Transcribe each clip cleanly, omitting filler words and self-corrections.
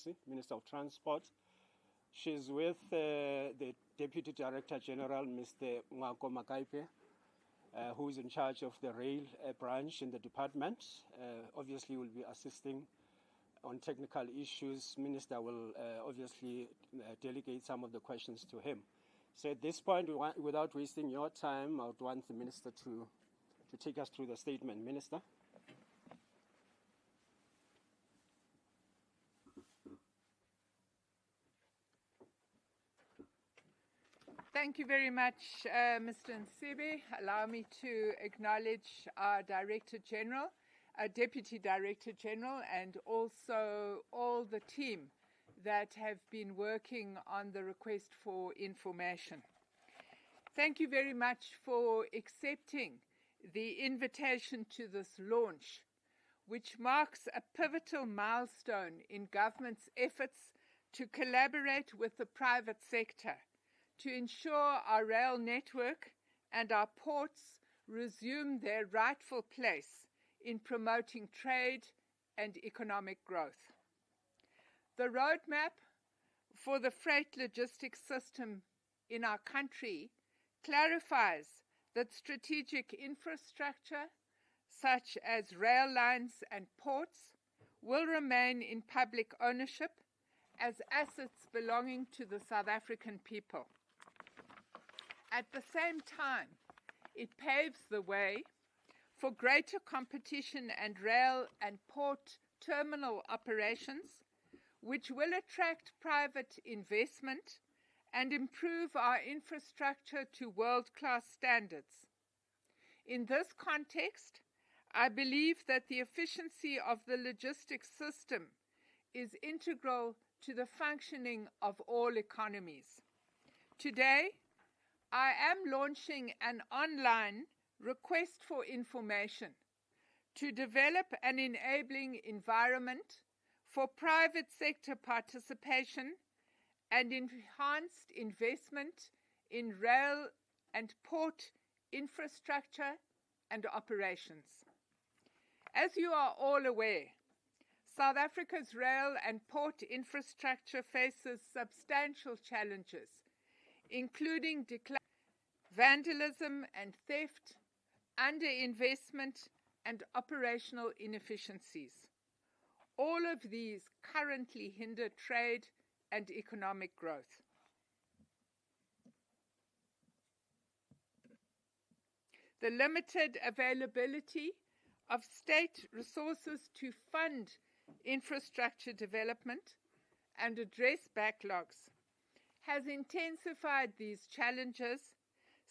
Creecy, Minister of Transport. She's with the Deputy Director General, Mr. Ngako Makaipe, who is in charge of the rail branch in the department. Obviously, will be assisting on technical issues. Minister will obviously delegate some of the questions to him. So at this point, without wasting your time, I would want the Minister to take us through the statement. Minister. Thank you very much, Mr. Nsibe. Allow me to acknowledge our Director General, our Deputy Director General, and also all the team that have been working on the request for information. Thank you very much for accepting the invitation to this launch, which marks a pivotal milestone in government's efforts to collaborate with the private sector to ensure our rail network and our ports resume their rightful place in promoting trade and economic growth. The roadmap for the freight logistics system in our country clarifies that strategic infrastructure, such as rail lines and ports, will remain in public ownership as assets belonging to the South African people. At the same time, it paves the way for greater competition and rail and port terminal operations, which will attract private investment and improve our infrastructure to world-class standards. In this context, I believe that the efficiency of the logistics system is integral to the functioning of all economies. Today, I am launching an online request for information to develop an enabling environment for private sector participation and enhanced investment in rail and port infrastructure and operations. As you are all aware, South Africa's rail and port infrastructure faces substantial challenges, including vandalism and theft, underinvestment, and operational inefficiencies. All of these currently hinder trade and economic growth. The limited availability of state resources to fund infrastructure development and address backlogs has intensified these challenges,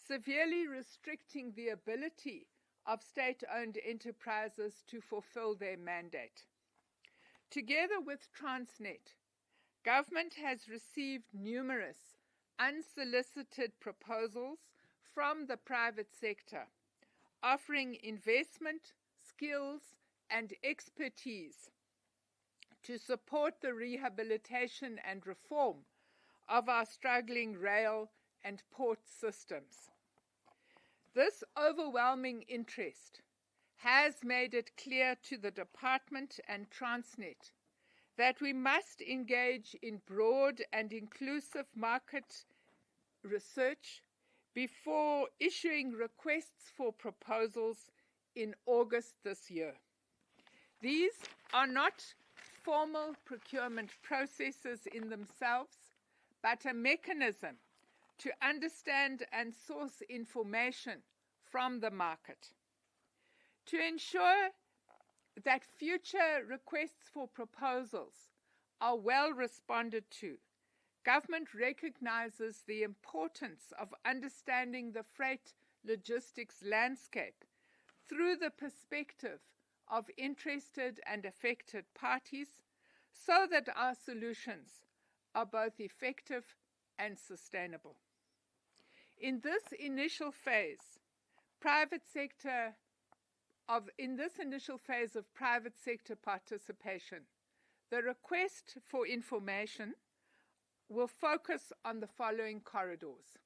severely restricting the ability of state-owned enterprises to fulfill their mandate. Together with Transnet, government has received numerous unsolicited proposals from the private sector, offering investment, skills, and expertise to support the rehabilitation and reform of our struggling rail and port systems. This overwhelming interest has made it clear to the Department and Transnet that we must engage in broad and inclusive market research before issuing requests for proposals in August this year. These are not formal procurement processes in themselves, but a mechanism to understand and source information from the market. To ensure that future requests for proposals are well responded to, government recognizes the importance of understanding the freight logistics landscape through the perspective of interested and affected parties so that our solutions are both effective and sustainable. In this initial phase of private sector participation, the request for information will focus on the following corridors: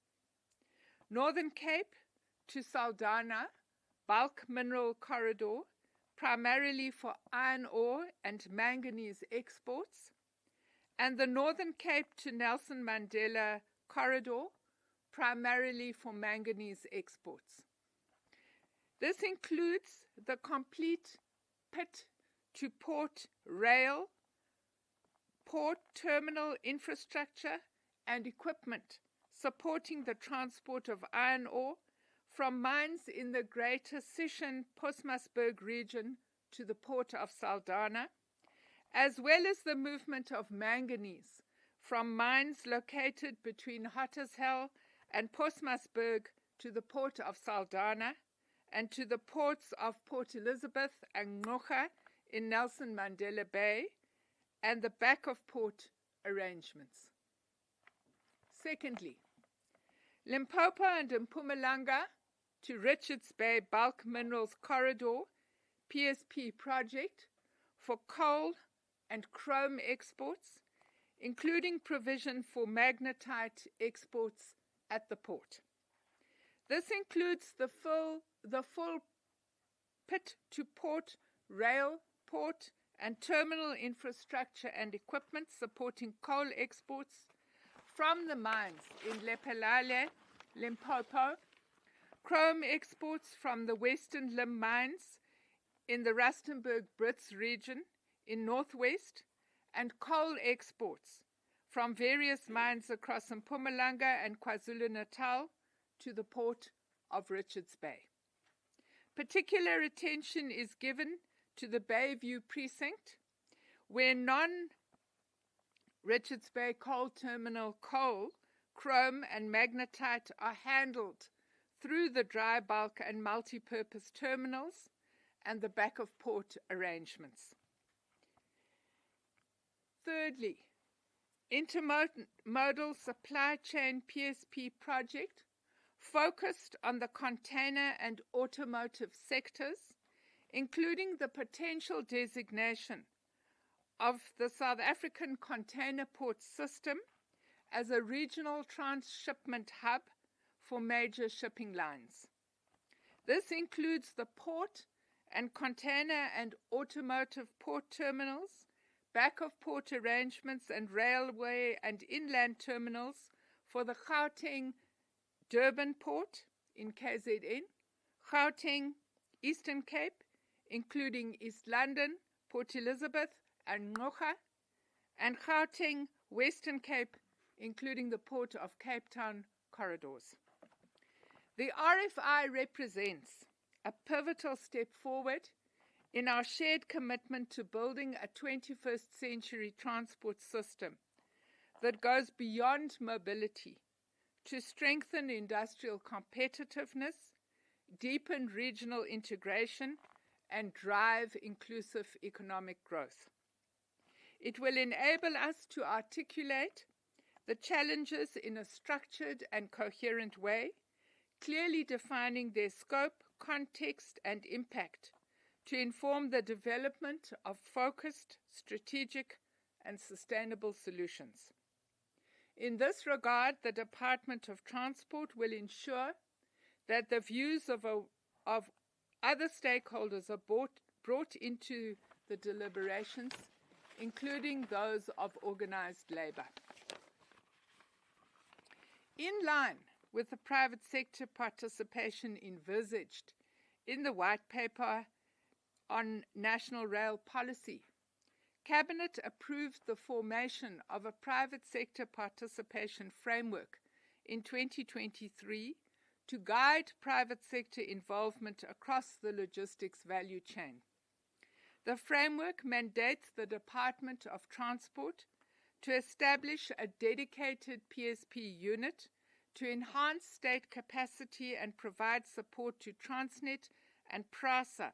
Northern Cape to Saldanha, bulk mineral corridor, primarily for iron ore and manganese exports, and the Northern Cape to Nelson Mandela corridor, primarily for manganese exports. This includes the complete pit to port rail, port terminal infrastructure and equipment supporting the transport of iron ore from mines in the greater Sishen-Postmasburg region to the port of Saldanha, as well as the movement of manganese from mines located between Hotazel and Postmasburg to the port of Saldanha and to the ports of Port Elizabeth and Ngqocha in Nelson Mandela Bay, and the back of port arrangements. Secondly, Limpopo and Mpumalanga to Richards Bay Bulk Minerals Corridor PSP project for coal and chrome exports, including provision for magnetite exports at the port. This includes the full pit to port rail, port and terminal infrastructure and equipment supporting coal exports from the mines in Lephalale, Limpopo, chrome exports from the Western Limb mines in the Rustenburg-Brits region in northwest, and coal exports from various mines across Mpumalanga and KwaZulu-Natal to the port of Richards Bay. Particular attention is given to the Bayview precinct, where non-Richards Bay coal terminal coal, chrome and magnetite are handled through the dry bulk and multi-purpose terminals and the back of port arrangements. Thirdly, intermodal supply chain PSP project focused on the container and automotive sectors, including the potential designation of the South African container port system as a regional transshipment hub for major shipping lines. This includes the port and container and automotive port terminals, back of port arrangements and railway and inland terminals for the Gauteng Durban port in KZN, Gauteng Eastern Cape, including East London, Port Elizabeth and Ngqocha, and Gauteng Western Cape, including the port of Cape Town corridors. The RFI represents a pivotal step forward in our shared commitment to building a 21st century transport system that goes beyond mobility to strengthen industrial competitiveness, deepen regional integration, and drive inclusive economic growth. It will enable us to articulate the challenges in a structured and coherent way, clearly defining their scope, context, and impact to inform the development of focused, strategic, and sustainable solutions. In this regard, the Department of Transport will ensure that the views of other stakeholders are brought into the deliberations, including those of organized labor. In line with the private sector participation envisaged in the White Paper on National Rail Policy, Cabinet approved the formation of a private sector participation framework in 2023 to guide private sector involvement across the logistics value chain. The framework mandates the Department of Transport to establish a dedicated PSP unit to enhance state capacity and provide support to Transnet and PRASA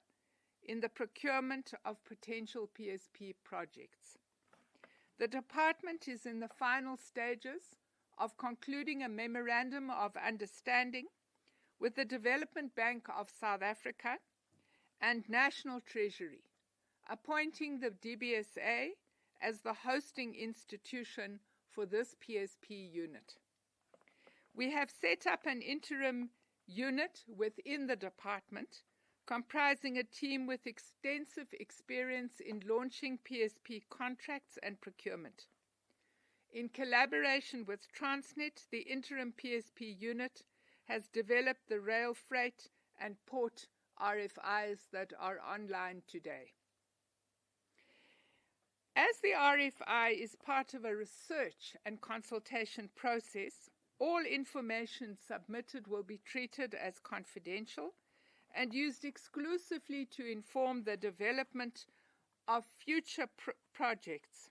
in the procurement of potential PSP projects. The department is in the final stages of concluding a memorandum of understanding with the Development Bank of South Africa and National Treasury, appointing the DBSA as the hosting institution for this PSP unit. We have set up an interim unit within the department comprising a team with extensive experience in launching PSP contracts and procurement. In collaboration with Transnet, the interim PSP unit has developed the rail freight and port RFIs that are online today. As the RFI is part of a research and consultation process, all information submitted will be treated as confidential and used exclusively to inform the development of future projects.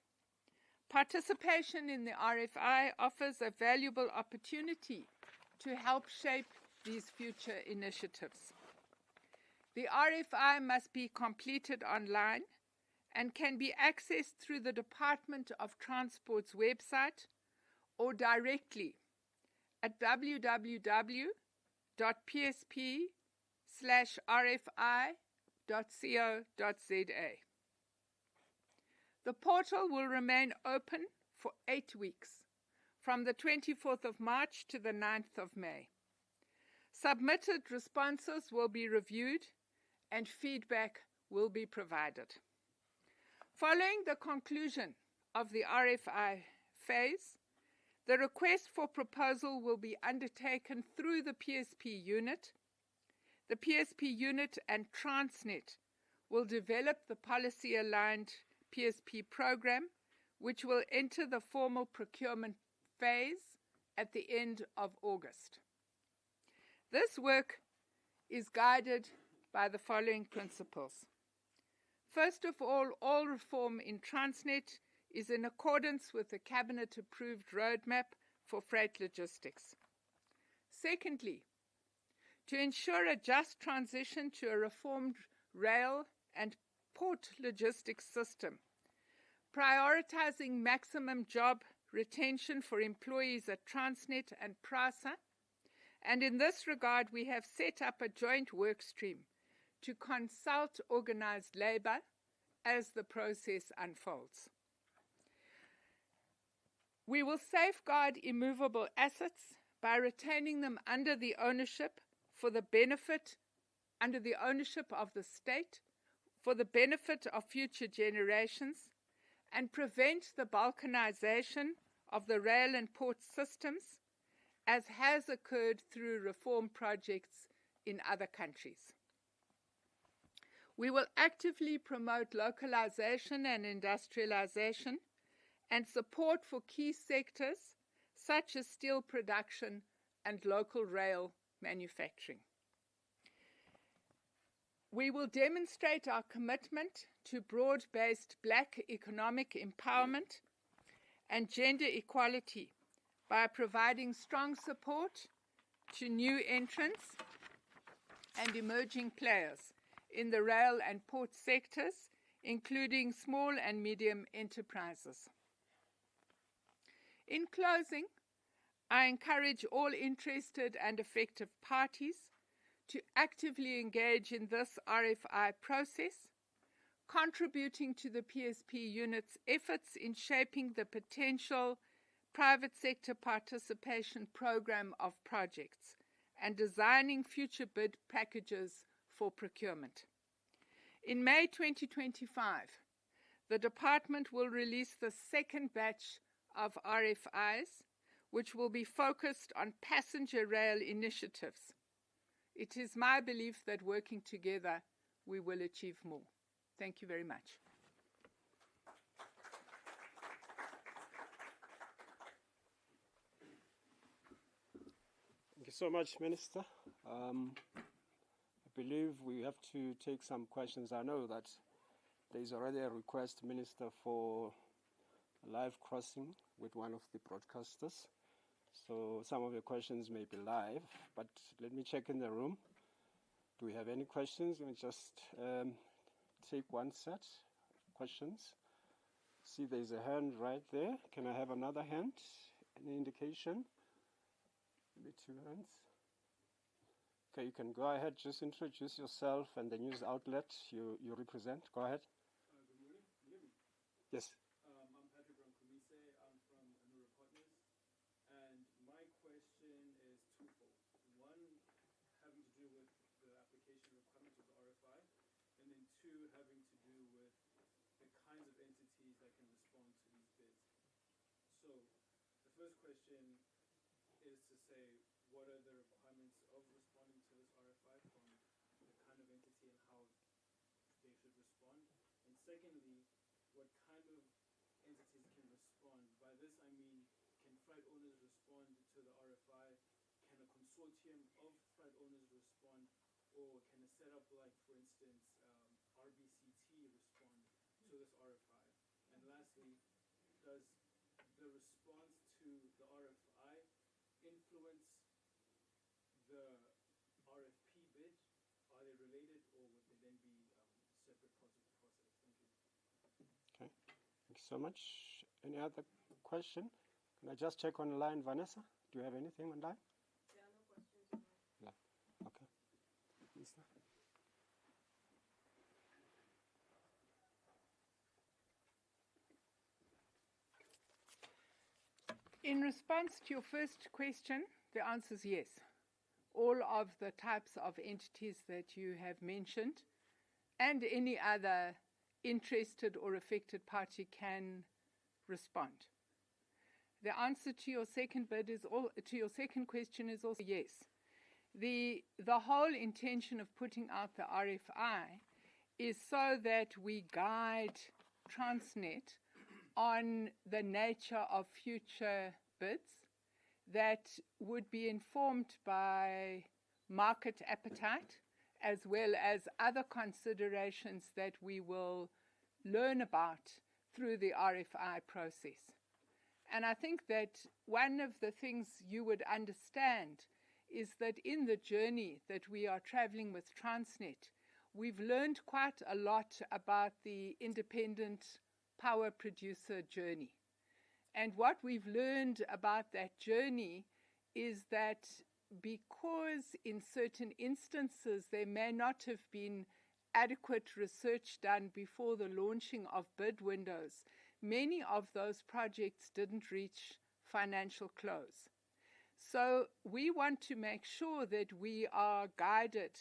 Participation in the RFI offers a valuable opportunity to help shape these future initiatives. The RFI must be completed online and can be accessed through the Department of Transport's website or directly at www.psp/rfi.co.za. The portal will remain open for 8 weeks, from the 24th of March to the 9th of May. Submitted responses will be reviewed and feedback will be provided. Following the conclusion of the RFI phase, the request for proposal will be undertaken through the PSP unit. The PSP unit and Transnet will develop the policy-aligned PSP program, which will enter the formal procurement phase at the end of August. This work is guided by the following principles. First of all reform in Transnet is in accordance with the Cabinet-approved roadmap for freight logistics. Secondly, to ensure a just transition to a reformed rail and port logistics system, prioritizing maximum job retention for employees at Transnet and PRASA, and in this regard we have set up a joint work stream to consult organized labor as the process unfolds. We will safeguard immovable assets by retaining them under the ownership of the state for the benefit of future generations, and prevent the balkanization of the rail and port systems, as has occurred through reform projects in other countries. We will actively promote localization and industrialization and support for key sectors such as steel production and local rail manufacturing. We will demonstrate our commitment to broad-based Black economic empowerment and gender equality by providing strong support to new entrants and emerging players in the rail and port sectors, including small and medium enterprises. In closing, I encourage all interested and affected parties to actively engage in this RFI process, contributing to the PSP unit's efforts in shaping the potential private sector participation program of projects and designing future bid packages for procurement. In May 2025, the department will release the second batch of RFIs, which will be focused on passenger rail initiatives. It is my belief that working together, we will achieve more. Thank you very much. Thank you so much, Minister. I believe we have to take some questions. I know that there is already a request, Minister, for a live crossing with one of the broadcasters. So some of the questions may be live, but let me check in the room. Do we have any questions? Let me just take one set of questions. See, there's a hand right there. Can I have another hand? Any indication? Maybe two hands. Okay, you can go ahead. Just introduce yourself and the news outlet you represent. Go ahead. Good morning. Can you hear me? Yes. I'm Patrick from Creecy. I'm from Anura Partners. And my question is twofold. One, having to do with the application requirements of the RFI. And then two, having to do with the kinds of entities that can respond to these bids. So first question is to say, what are the requirements of responding to this RFI from the kind of entity and how they should respond? And secondly, what kind of entities can respond? By this I mean, can flight owners respond to the RFI? Can a consortium of flight owners respond? Or can a setup like, for instance, RBCT respond to this RFI? And lastly, does the response to the RFI influence the RFP bid? Are they related, or would they then be separate parts of the process? Thank you. Okay, thank you so much. Any other question? Can I just check on the line, Vanessa? Do you have anything on line? There are no questions online. No. Okay. Lisa? In response to your first question, the answer is yes. All of the types of entities that you have mentioned and any other interested or affected party can respond. The answer to your second question is also yes. The whole intention of putting out the RFI is so that we guide Transnet on the nature of future bids that would be informed by market appetite as well as other considerations that we will learn about through the RFI process. And I think that one of the things you would understand is that in the journey that we are traveling with Transnet, we've learned quite a lot about the independent power producer journey. And what we've learned about that journey is that because in certain instances there may not have been adequate research done before the launching of bid windows, many of those projects didn't reach financial close. So we want to make sure that we are guided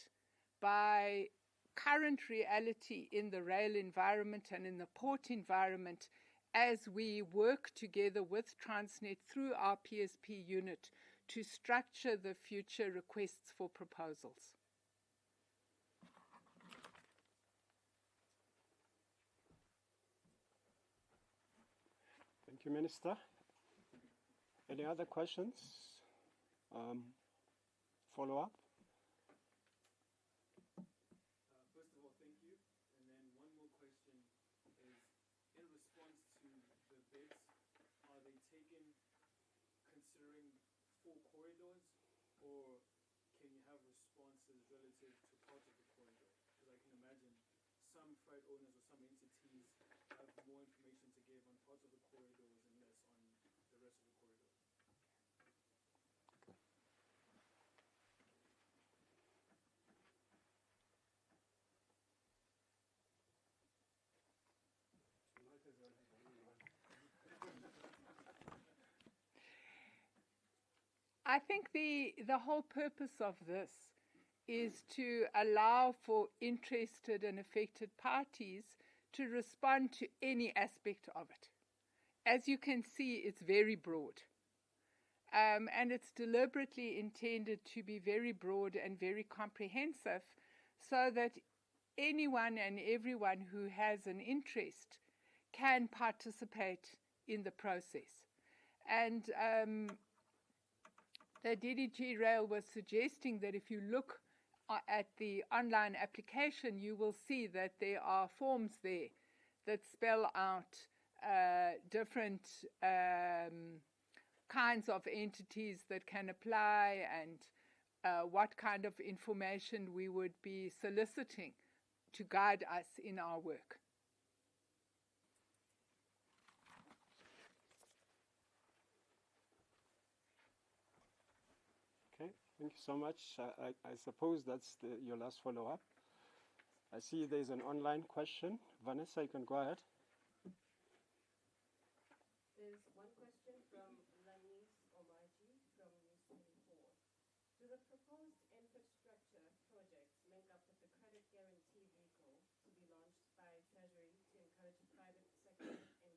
by current reality in the rail environment and in the port environment as we work together with Transnet through our PSP unit to structure the future requests for proposals. Thank you, Minister. Any other questions? Follow up? First of all, thank you. And then one more question is, in response to the bids, are they taken considering full corridors, or can you have responses relative to parts of the corridor? Because I can imagine some freight owners or some entities have more information to give on parts of the corridors and less on the rest of the corridor. I think the whole purpose of this is to allow for interested and affected parties to respond to any aspect of it. As you can see, it's very broad. And it's deliberately intended to be very broad and very comprehensive so that anyone and everyone who has an interest can participate in the process. And the DDG Rail was suggesting that if you look at the online application, you will see that there are forms there that spell out different kinds of entities that can apply and what kind of information we would be soliciting to guide us in our work. Okay, thank you so much. I suppose that's your last follow-up. I see there's an online question. Vanessa, you can go ahead. There's one question from Lanis Omaji from News 24. Do the proposed infrastructure projects link up with the credit guarantee vehicle to be launched by Treasury to encourage private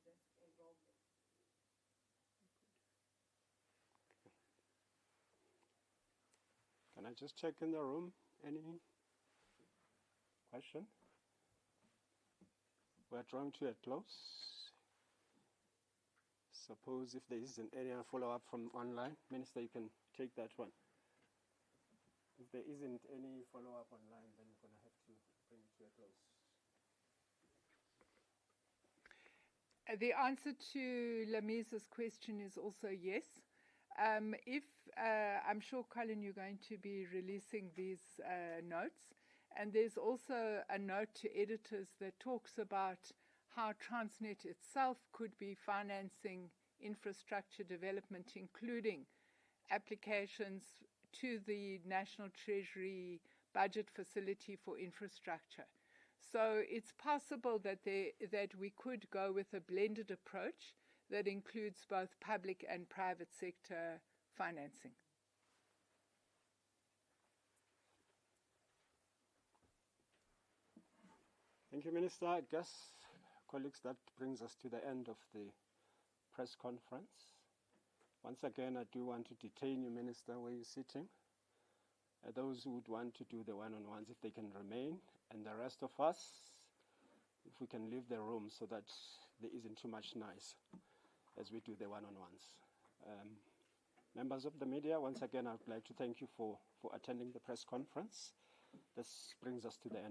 sector involvement? I just check in the room? Any question? We're drawing to a close. Suppose if there isn't any follow-up from online, Minister, you can take that one. If there isn't any follow-up online, then we're going to have to bring it to a close. The answer to Lamisa's question is also yes. I'm sure, Colin, you're going to be releasing these notes. And there's also a note to editors that talks about how Transnet itself could be financing infrastructure development, including applications to the National Treasury budget facility for infrastructure. So it's possible that we could go with a blended approach that includes both public and private sector financing. Thank you, Minister. I guess, colleagues, that brings us to the end of the press conference. Once again, I do want to detain you, Minister, where you're sitting. Those who would want to do the one-on-ones, if they can remain, and the rest of us, if we can leave the room so that there isn't too much noise as we do the one-on-ones. Members of the media, once again, I would like to thank you for attending the press conference. This brings us to the end.